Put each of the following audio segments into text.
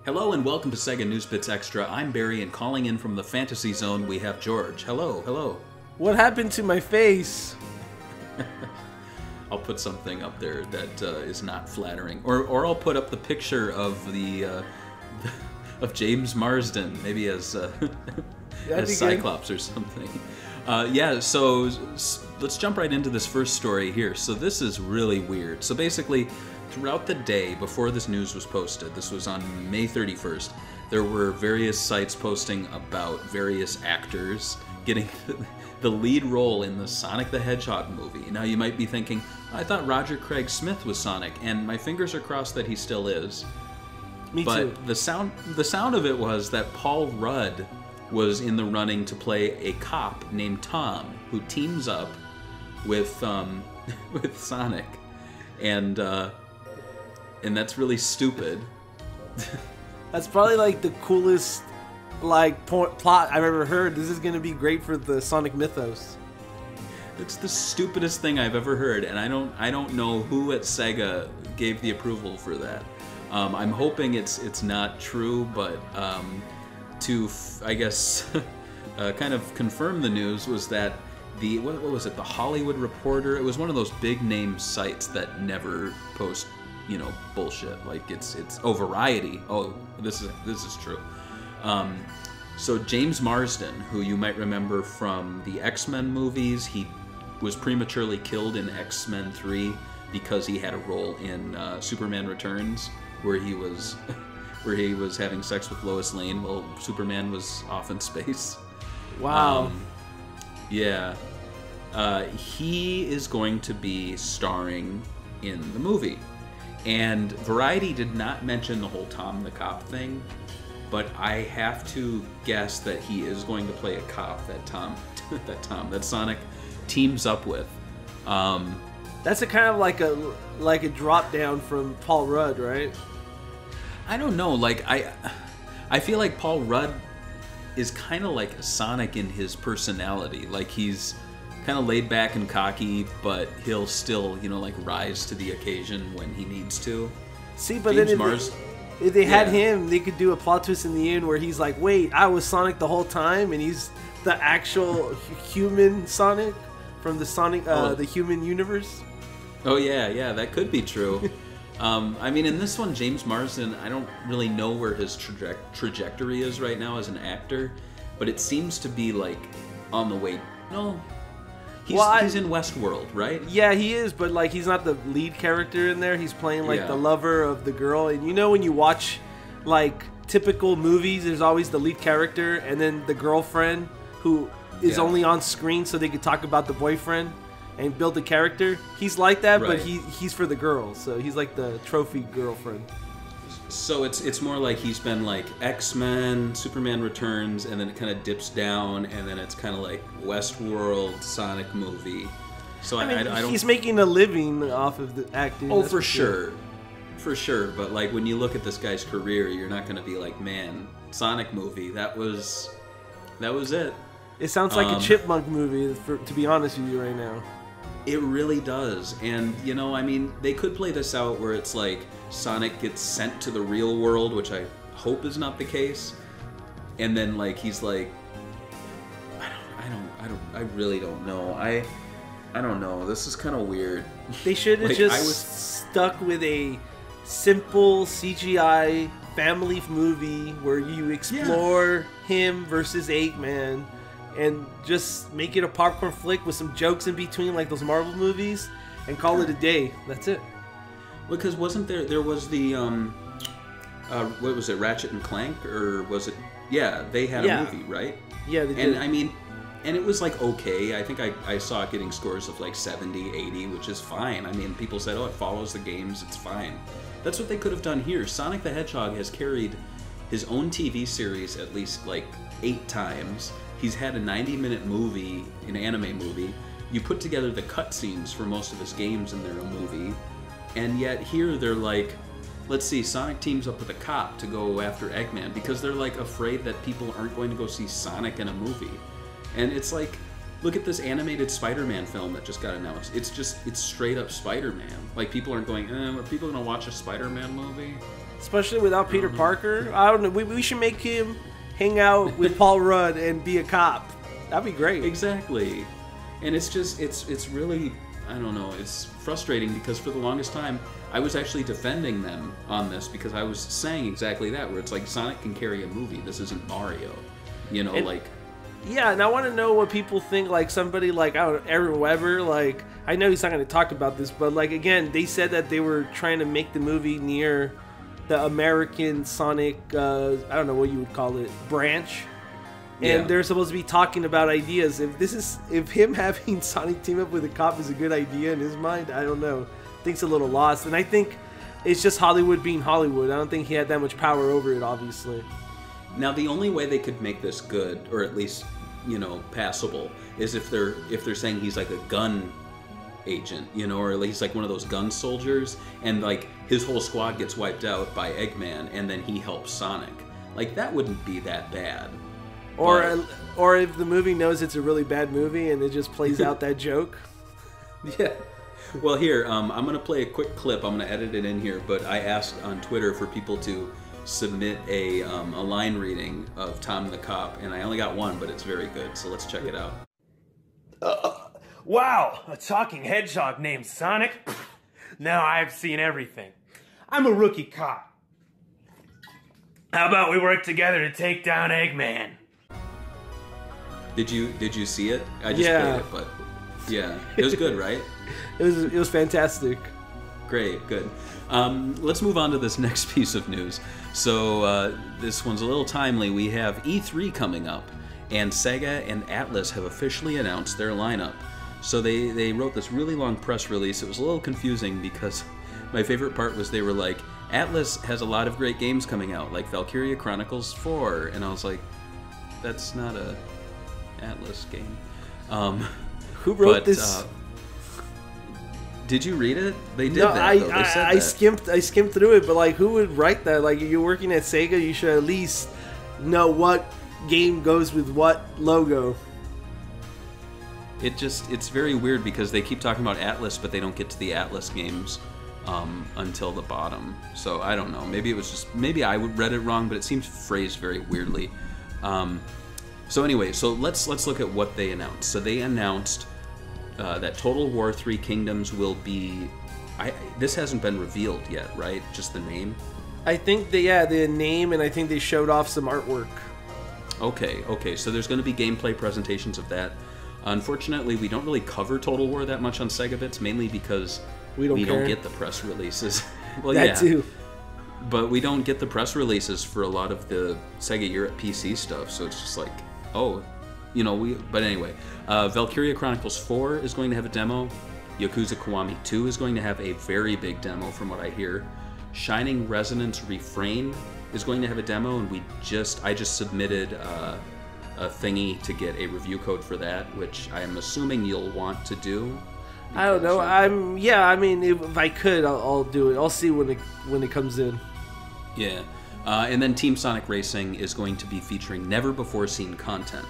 Hello and welcome to SEGA News Bits Extra. I'm Barry, and calling in from the Fantasy Zone, we have George. Hello, hello. What happened to my face? I'll put something up there that is not flattering, or I'll put up the picture of the of James Marsden, maybe as as Cyclops or something. Yeah. So let's jump right into this first story here. So this is really weird. So basically, throughout the day before this news was posted, this was on May 31st, there were various sites posting about various actors getting the lead role in the Sonic the Hedgehog movie. Now you might be thinking, I thought Roger Craig Smith was Sonic, and my fingers are crossed that he still is. Me too. But the sound of it was that Paul Rudd was in the running to play a cop named Tom, who teams up with with Sonic, and that's really stupid. That's probably like the coolest plot I've ever heard. This is gonna be great for the Sonic mythos. It's the stupidest thing I've ever heard, and I don't know who at SEGA gave the approval for that. I'm hoping it's not true, but I guess kind of confirm the news was that what was it, the Hollywood Reporter? It was one of those big name sites that never post, you know, bullshit. Like it's Variety. Oh, this is true. So James Marsden, who you might remember from the X-Men movies, he was prematurely killed in X-Men 3 because he had a role in Superman Returns, where he was having sex with Lois Lane while Superman was off in space. Wow. Yeah. He is going to be starring in the movie. And Variety did not mention the whole Tom the Cop thing, but I have to guess that he is going to play a cop that Sonic teams up with. That's a kind of like a drop down from Paul Rudd, right? I don't know. Like I feel like Paul Rudd is kind of like Sonic in his personality. Like he's kind of laid back and cocky, but he'll still, you know, like rise to the occasion when he needs to. See, but then if they had him, they could do a plot twist in the end where he's like, wait, I was Sonic the whole time, and he's the actual human Sonic from the Sonic, the human universe. Oh yeah, that could be true. I mean, in this one, James Marsden, I don't really know where his trajectory is right now as an actor, but it seems to be like on the way. No. He's in Westworld, right? Yeah, he is, but like he's not the lead character in there. He's playing like the lover of the girl. And you know when you watch like typical movies, there's always the lead character and then the girlfriend who is only on screen so they could talk about the boyfriend and build the character. He's like that, but he's for the girls. So he's like the trophy girlfriend. So it's more like he's been like X-Men, Superman Returns, and then it kind of dips down, and then it's kind of like Westworld, Sonic movie. So I don't. He's making a living off of the acting. Oh, for sure, for sure. But like when you look at this guy's career, you're not going to be like, man, Sonic movie. That was it. It sounds like a Chipmunk movie, to be honest with you right now. It really does. And, you know, I mean, they could play this out where it's like Sonic gets sent to the real world, which I hope is not the case. And then, like, he's like, I really don't know. I don't know. This is kind of weird. They should have stuck with a simple CGI family movie where you explore him versus Eggman. And just make it a popcorn flick with some jokes in between, like those Marvel movies, and call it a day. That's it. Because wasn't there was the what was it, Ratchet and Clank, or was it? Yeah, they had a movie, right? Yeah, they did. And I mean, and it was like okay. I think I saw it getting scores of like 70, 80, which is fine. I mean, people said, oh, it follows the games, it's fine. That's what they could have done here. Sonic the Hedgehog has carried his own TV series at least like 8 times. He's had a 90-minute movie, an anime movie. You put together the cutscenes for most of his games and they're a movie. And yet here they're like, let's see, Sonic teams up with a cop to go after Eggman because they're like afraid that people aren't going to go see Sonic in a movie. And it's like, look at this animated Spider-Man film that just got announced. It's straight up Spider-Man. Like, people aren't going, are people going to watch a Spider-Man movie? Especially without Peter Parker. I don't know. We should make him hang out with Paul Rudd and be a cop. That'd be great. Exactly. And it's just, it's really, I don't know, it's frustrating because for the longest time, I was actually defending them on this because I was saying exactly that, where it's like Sonic can carry a movie. This isn't Mario. You know, and, like... Yeah, and I want to know what people think, like somebody like, I don't know, Aaron Weber, like, I know he's not going to talk about this, but like, again, they said that they were trying to make the movie near the American Sonic, I don't know what you would call it, branch. And they're supposed to be talking about ideas. If him having Sonic team up with a cop is a good idea in his mind, I don't know. I think it's a little lost. And I think it's just Hollywood being Hollywood. I don't think he had that much power over it, obviously. Now, the only way they could make this good, or at least, you know, passable, is if they're saying he's like a gun agent, you know, or at least like one of those gun soldiers, and like his whole squad gets wiped out by Eggman, and then he helps Sonic. Like, that wouldn't be that bad. Or if the movie knows it's a really bad movie and it just plays out that joke. Yeah. Well, here, I'm going to play a quick clip. I'm going to edit it in here, but I asked on Twitter for people to submit a line reading of Tom the Cop, and I only got one, but it's very good, so let's check it out. Wow, a talking hedgehog named Sonic? Now I've seen everything. I'm a rookie cop. How about we work together to take down Eggman? Did you see it? I just played it, but yeah, it was good, right? It was fantastic. Great, good. Let's move on to this next piece of news. So this one's a little timely. We have E3 coming up, and SEGA and Atlas have officially announced their lineup. So they wrote this really long press release. It was a little confusing because my favorite part was they were like, Atlas has a lot of great games coming out, like Valkyria Chronicles 4, and I was like, that's not a Atlas game. Who wrote this? Did you read it? They did no, that. Though. They said that. I skimmed through it, but like, who would write that? Like, if you're working at Sega, you should at least know what game goes with what logo. It's very weird because they keep talking about Atlas, but they don't get to the Atlas games until the bottom. So I don't know. Maybe it was just I read it wrong, but it seems phrased very weirdly. So anyway, so let's look at what they announced. So they announced that Total War 3 Kingdoms will be... this hasn't been revealed yet, right? Just the name? I think the name, and I think they showed off some artwork. Okay, so there's going to be gameplay presentations of that. Unfortunately, we don't really cover Total War that much on Sega Bits, mainly because we don't get the press releases. Well, that too. But we don't get the press releases for a lot of the Sega Europe PC stuff, so it's just like, oh, you know, but anyway, Valkyria Chronicles 4 is going to have a demo. Yakuza Kiwami 2 is going to have a very big demo from what I hear. Shining Resonance Refrain is going to have a demo, and I just submitted a thingy to get a review code for that, which I am assuming you'll want to do. I don't know. I mean, if I could, I'll do it. I'll see when it comes in. Yeah. And then Team Sonic Racing is going to be featuring never-before-seen content.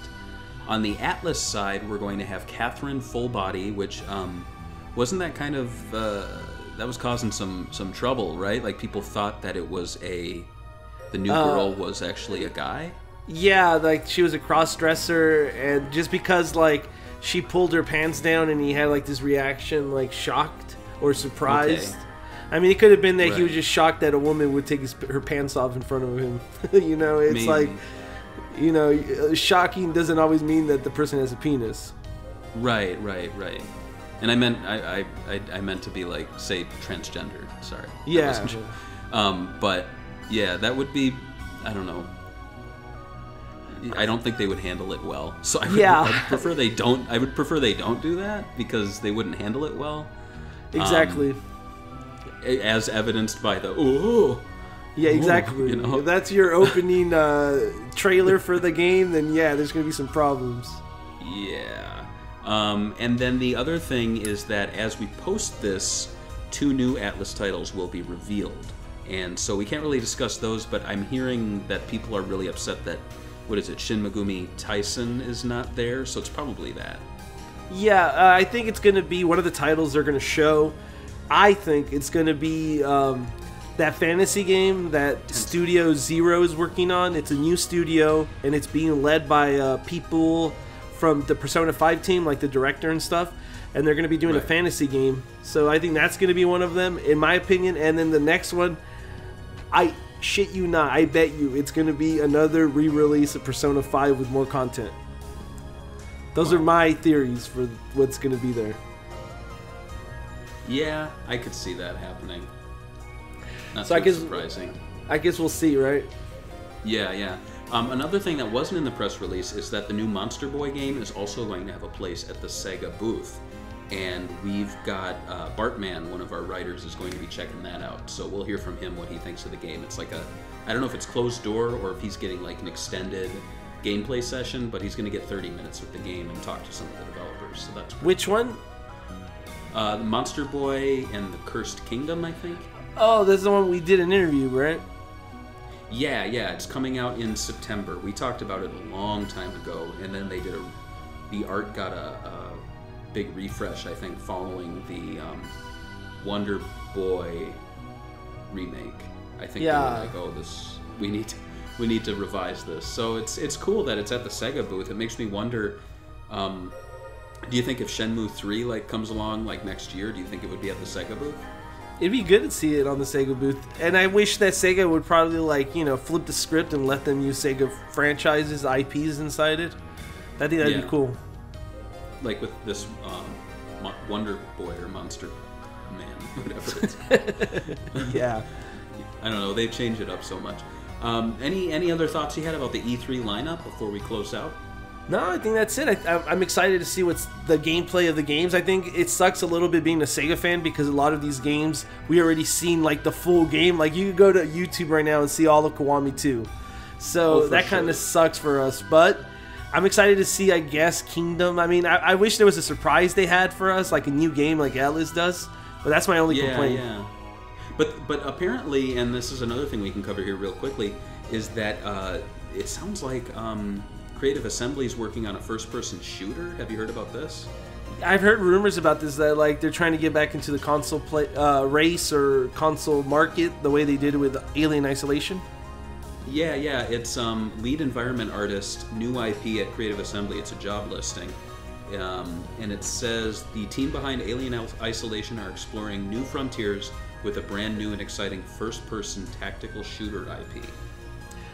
On the Atlas side, we're going to have Catherine Full Body, which wasn't that kind of... that was causing some trouble, right? Like, people thought that it was the new girl was actually a guy? Yeah, like, she was a cross-dresser, and just because, like, she pulled her pants down and he had, like, this reaction, like, shocked or surprised. Okay. I mean, it could have been that he was just shocked that a woman would take her pants off in front of him. You know, it's maybe. Like, you know, shocking doesn't always mean that the person has a penis. Right. And I meant to be like, say, transgender. Sorry. Yeah. But yeah, that would be, I don't know. I don't think they would handle it well. So I would prefer they don't. I would prefer they don't do that because they wouldn't handle it well. Exactly. As evidenced by the ooh. Yeah, exactly. You know? If that's your opening trailer for the game, then yeah, there's going to be some problems. Yeah. And then the other thing is that as we post this, 2 new Atlas titles will be revealed. And so we can't really discuss those, but I'm hearing that people are really upset that, Shin Megumi Tyson is not there, so it's probably that. Yeah, I think it's going to be one of the titles they're going to show. I think it's going to be that fantasy game that Studio Zero is working on. It's a new studio, and it's being led by people from the Persona 5 team, like the director and stuff. And they're going to be doing a fantasy game. So I think that's going to be one of them, in my opinion. And then the next one, I shit you not, I bet you it's going to be another re-release of Persona 5 with more content. Those are my theories for what's going to be there. Yeah, I could see that happening. Not so too surprising. I guess we'll see, right? Yeah, yeah. Another thing that wasn't in the press release is that the new Monster Boy game is also going to have a place at the SEGA booth. And we've got Bartman, one of our writers, is going to be checking that out. So we'll hear from him what he thinks of the game. It's like I don't know if it's closed door or if he's getting like an extended gameplay session, but he's going to get 30 minutes with the game and talk to some of the developers. So that's which one? Monster Boy and the Cursed Kingdom, I think. Oh, that's the one we did an interview, right? Yeah, it's coming out in September. We talked about it a long time ago, and then they did the art got a big refresh, I think, following the Wonder Boy remake. I think they were like, oh, we need to revise this. So it's cool that it's at the SEGA booth. It makes me wonder, do you think if Shenmue 3 like comes along like next year, do you think it would be at the SEGA booth? It'd be good to see it on the SEGA booth. And I wish that SEGA would probably like, flip the script and let them use SEGA franchises, IPs inside it. I think that'd be cool. Like with this Wonder Boy or Monster Man, whatever it is. Yeah. I don't know. They've changed it up so much. Any other thoughts you had about the E3 lineup before we close out? No, I think that's it. I'm excited to see what's the gameplay of the games. I think it sucks a little bit being a SEGA fan because a lot of these games, we already seen like the full game. Like you could go to YouTube right now and see all of Kiwami 2. So that kind of sucks for us. But I'm excited to see, I guess, Kingdom. I mean, I wish there was a surprise they had for us, like a new game like Atlas does. But that's my only complaint. Yeah. But apparently, and this is another thing we can cover here real quickly, is that it sounds like Creative Assembly is working on a first-person shooter. Have you heard about this? I've heard rumors about this, that like they're trying to get back into the console race or console market the way they did with Alien Isolation. Yeah, it's lead environment artist, new IP at Creative Assembly. It's a job listing. And it says the team behind Alien Isolation are exploring new frontiers with a brand new and exciting first-person tactical shooter IP.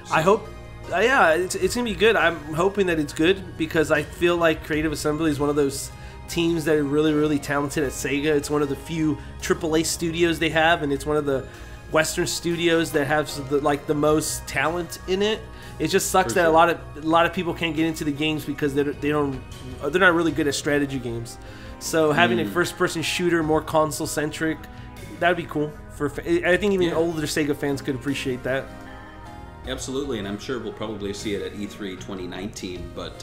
So, I hope, it's gonna be good. I'm hoping that it's good because I feel like Creative Assembly is one of those teams that are really, really talented at SEGA. It's one of the few AAA studios they have, and it's one of the Western studios that have the most talent in it. It just sucks that a lot of people can't get into the games because they're not really good at strategy games. So having a first-person shooter, more console-centric, that'd be cool. I think even older SEGA fans could appreciate that. Absolutely, and I'm sure we'll probably see it at E3 2019. But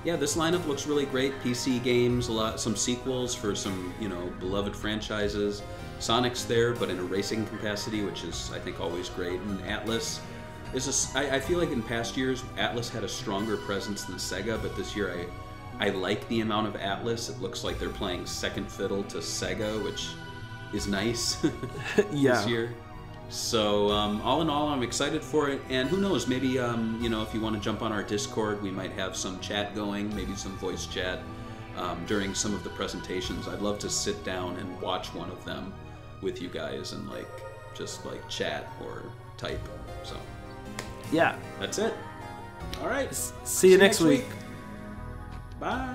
this lineup looks really great. PC games, some sequels for some beloved franchises. Sonic's there, but in a racing capacity, which is I think always great. And Atlas is I feel like in past years Atlas had a stronger presence than SEGA, but this year I like the amount of Atlas. It looks like they're playing second fiddle to SEGA, which is nice this year. So all in all, I'm excited for it, and who knows, maybe if you want to jump on our Discord, we might have some chat going, maybe some voice chat during some of the presentations. I'd love to sit down and watch one of them with you guys and just chat or type. So yeah, that's it. All right, see you next week. Bye.